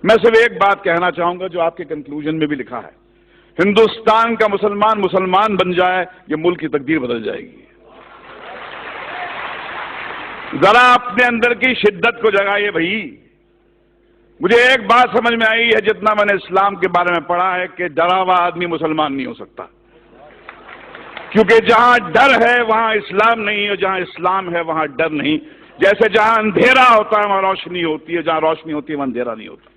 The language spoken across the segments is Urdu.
میں صرف ایک بات کہنا چاہوں گا جو آپ کے کنکلوژن میں بھی لکھا ہے، ہندوستان کا مسلمان مسلمان بن جائے یہ ملک کی تقدیر بدل جائے گی۔ ذرا اپنے اندر کی شدت کو جگائیے بھائی۔ مجھے ایک بات سمجھ میں آئی ہے جتنا میں نے اسلام کے بارے میں پڑھا ہے کہ ڈرا ہوا آدمی مسلمان نہیں ہو سکتا، کیونکہ جہاں ڈر ہے وہاں اسلام نہیں، اور جہاں اسلام ہے وہاں ڈر نہیں۔ جیسے جہاں اندھیرا ہوتا ہے وہاں روشنی ہوتی ہے، جہاں روشنی ہوتی ہے وہاں اندھیرا نہیں ہوتا۔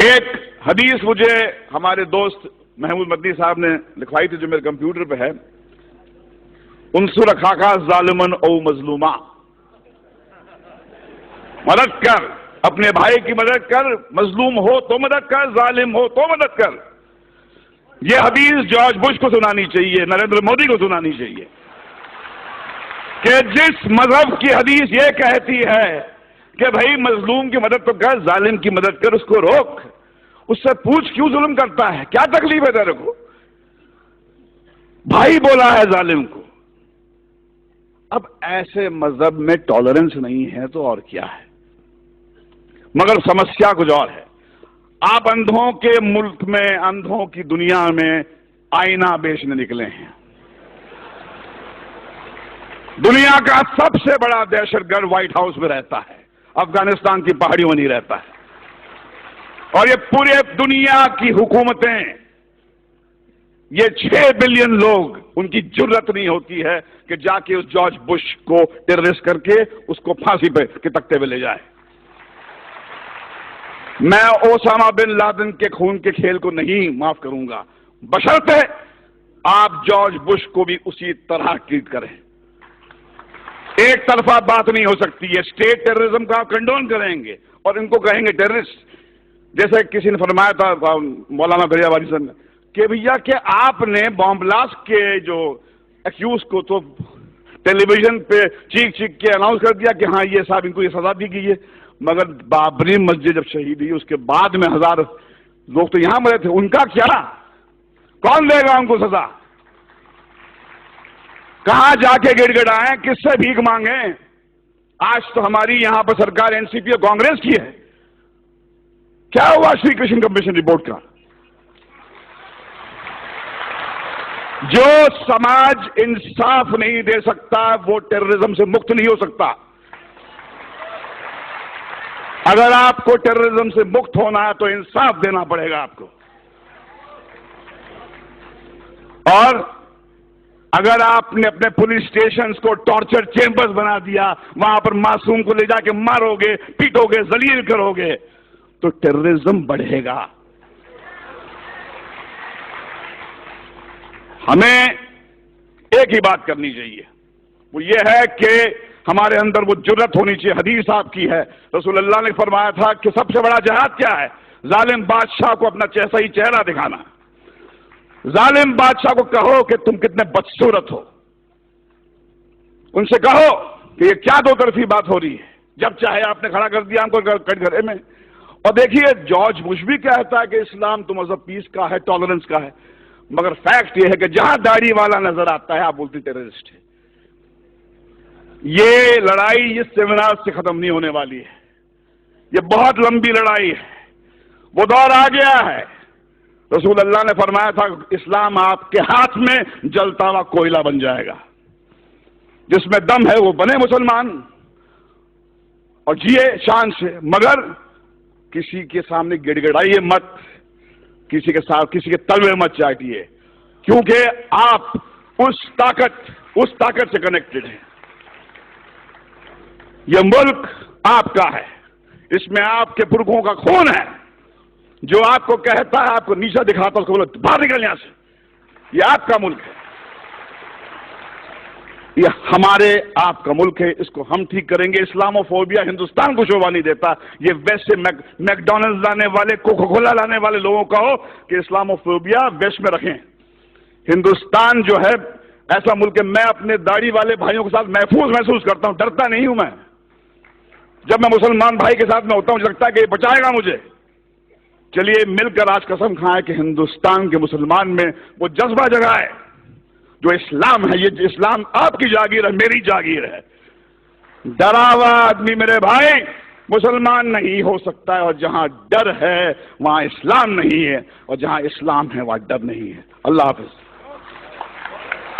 ایک حدیث مجھے ہمارے دوست محمود مدنی صاحب نے لکھوائی تھی جو میرے کمپیوٹر پہ ہے، انصر اخاک ظالما او مظلوما، مدد کر، اپنے بھائی کی مدد کر، مظلوم ہو تو مدد کر، ظالم ہو تو مدد کر۔ یہ حدیث جارج بش کو سنانی چاہیے، نریندر مودی کو سنانی چاہیے کہ جس مذہب کی حدیث یہ کہتی ہے کہ بھائی مظلوم کی مدد تو کر، ظالم کی مدد کر، اس کو روک، اس سے پوچھ کیوں ظلم کرتا ہے، کیا تکلیف ہے تیرے کو؟ بھائی بولا ہے ظالم کو۔ اب ایسے مذہب میں ٹالرنس نہیں ہے تو اور کیا ہے؟ مگر سمسیا کچھ اور ہے۔ آپ اندھوں کے ملک میں، اندھوں کی دنیا میں آئینہ بیچنے نکلے ہیں۔ دنیا کا سب سے بڑا دہشت گرد وائٹ ہاؤس میں رہتا ہے، افغانستان کی پہاڑیوں میں نہیں رہتا ہے، اور یہ پورے دنیا کی حکومتیں، یہ 6 بلین لوگ، ان کی جرت نہیں ہوتی ہے کہ جا کے اس جارج بش کو ٹیررسٹ کر کے اس کو پھانسی پہ کے تختے پہ لے جائے۔ میں اوسامہ بن لادن کے خون کے کھیل کو نہیں معاف کروں گا، بشرطے آپ جارج بش کو بھی اسی طرح ٹریٹ کریں۔ ایک طرفہ بات نہیں ہو سکتی ہے۔ اسٹیٹ ٹیررزم کا آپ کنڈون کریں گے اور ان کو کہیں گے ٹیررسٹ۔ جیسے کسی نے فرمایا تھا مولانا دریا والی صاحب نے کہ بھیا کہ آپ نے بام بلاسٹ کے جو ایکیوز کو تو ٹیلی ویژن پہ چیخ چیخ کے اناؤنس کر دیا کہ ہاں یہ صاحب ان کو یہ سزا دی گئی ہے، مگر بابری مسجد جب شہید ہوئی اس کے بعد میں 1000 لوگ تو یہاں مرے تھے، ان کا کیا؟ کون دے گا ان کو سزا؟ کہاں جا کے گڑ گڑائیں، کس سے بھیک مانگیں؟ آج تو ہماری یہاں پر سرکار این سی پی اور کانگریس کی ہے۔ کیا ہوا شری کرشن کمیشن رپورٹ کا؟ جو سماج انصاف نہیں دے سکتا وہ ٹیررزم سے مکت نہیں ہو سکتا۔ اگر آپ کو ٹیررزم سے مکت ہونا ہے تو انصاف دینا پڑے گا آپ کو، اور اگر آپ نے اپنے پولیس اسٹیشنز کو ٹارچر چیمبرز بنا دیا، وہاں پر معصوم کو لے جا کے مارو گے، پیٹو گے، ذلیل کرو گے تو ٹیررزم بڑھے گا۔ ہمیں ایک ہی بات کرنی چاہیے، وہ یہ ہے کہ ہمارے اندر وہ جرت ہونی چاہیے۔ حدیث آپ کی ہے، رسول اللہ نے فرمایا تھا کہ سب سے بڑا جہاد کیا ہے؟ ظالم بادشاہ کو اپنا صحیح چہرہ دکھانا۔ ظالم بادشاہ کو کہو کہ تم کتنے بدصورت ہو، ان سے کہو کہ یہ کیا دو طرفی بات ہو رہی ہے، جب چاہے آپ نے کھڑا کر دیا ہم کو گھرے میں۔ اور دیکھیے جارج بش بھی کہتا ہے کہ اسلام تو مذہب پیس کا ہے، ٹالرنس کا ہے، مگر فیکٹ یہ ہے کہ جہاں داڑھی والا نظر آتا ہے آپ بولتے ٹیررسٹ ہے۔ یہ لڑائی اس سیمینار سے ختم نہیں ہونے والی ہے، یہ بہت لمبی لڑائی ہے، وہ دور آ گیا ہے۔ رسول اللہ نے فرمایا تھا اسلام آپ کے ہاتھ میں جلتا ہوا کوئلہ بن جائے گا، جس میں دم ہے وہ بنے مسلمان اور جیے شان سے، مگر کسی کے سامنے گڑ گڑائیے مت، کسی کے ساتھ کسی کے تلوے مت چاٹیے، کیونکہ آپ اس طاقت سے کنیکٹڈ ہیں۔ یہ ملک آپ کا ہے، اس میں آپ کے پرکھوں کا خون ہے۔ جو آپ کو کہتا ہے، آپ کو نیچا دکھاتا ہے، اس کو بولو باہر نکل یہاں سے، یہ آپ کا ملک ہے، یہ ہمارے آپ کا ملک ہے، اس کو ہم ٹھیک کریں گے۔ اسلامو فوبیا ہندوستان کو شوبھا نہیں دیتا، یہ ویسٹ سے میکڈونلڈ لانے والے، کوکا کولا لانے والے لوگوں کا ہو کہ اسلامو فوبیا ویسٹ میں رکھیں۔ ہندوستان جو ہے ایسا ملک ہے، میں اپنے داڑھی والے بھائیوں کے ساتھ محفوظ محسوس کرتا ہوں، ڈرتا نہیں ہوں میں۔ جب میں مسلمان بھائی کے ساتھ میں ہوتا ہوں مجھے لگتا ہے کہ یہ بچائے گا مجھے۔ چلیے مل کر آج قسم کھائیں کہ ہندوستان کے مسلمان میں وہ جذبہ جگائے جو اسلام ہے، یہ اسلام آپ کی جاگیر ہے، میری جاگیر ہے۔ ڈرا ہوا آدمی میرے بھائی مسلمان نہیں ہو سکتا ہے، اور جہاں ڈر ہے وہاں اسلام نہیں ہے، اور جہاں اسلام ہے وہاں ڈر نہیں ہے۔ اللہ حافظ۔